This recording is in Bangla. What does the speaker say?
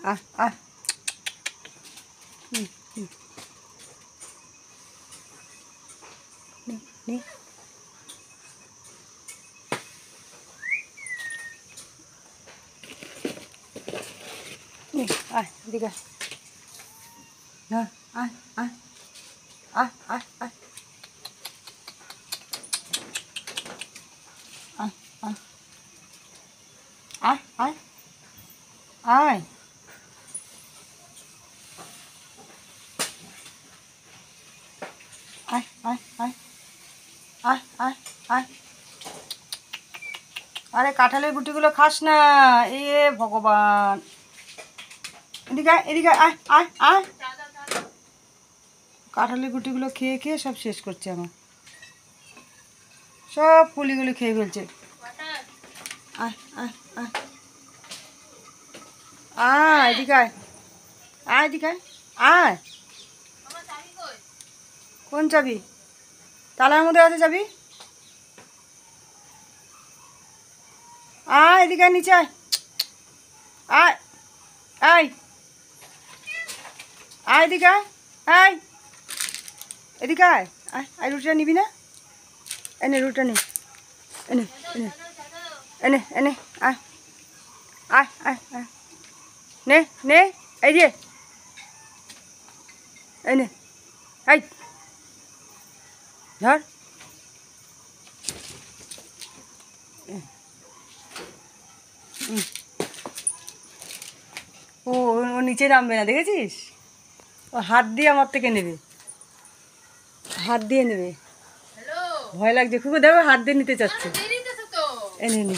আহ আহ নে আয় এদিকে হ্যাঁ আয় আয় আয় আয় আয় আয় আয় আয় আয় আয় আয় আয় আয় আয় আয় আয় আরে কাঁঠালের গুটিগুলো খাস না এ ভগবান এদিকে এদিকে আয় আয় আয় কাঁঠালের গুটিগুলো খেয়ে খেয়ে সব শেষ করছে আমার সব পুলিগুলো খেয়ে ফেলছে আয় আয় আয় আয় এদিকে আয় আয় এদিকে আয় কোন চাবি তালার মধ্যে আছে চাবি আয় এদিকে নিচে আয় আয় আয় আয় এদিকে আয় এদিকে আয় আয় আয় রুটিটা নিবি না এনে রুটিটা নে এনে এনে এনে এনে আয় আয় আয় আয় নে নে এই যে এনে এই ধর ও ও নিচে নামবে না দেখেছিস ও হাত দিয়ে আমার থেকে নেবে হাত দিয়ে নেবে ভয় লাগছে খুব দেখো হাত দিয়ে নিতে চাচ্ছে এনে নে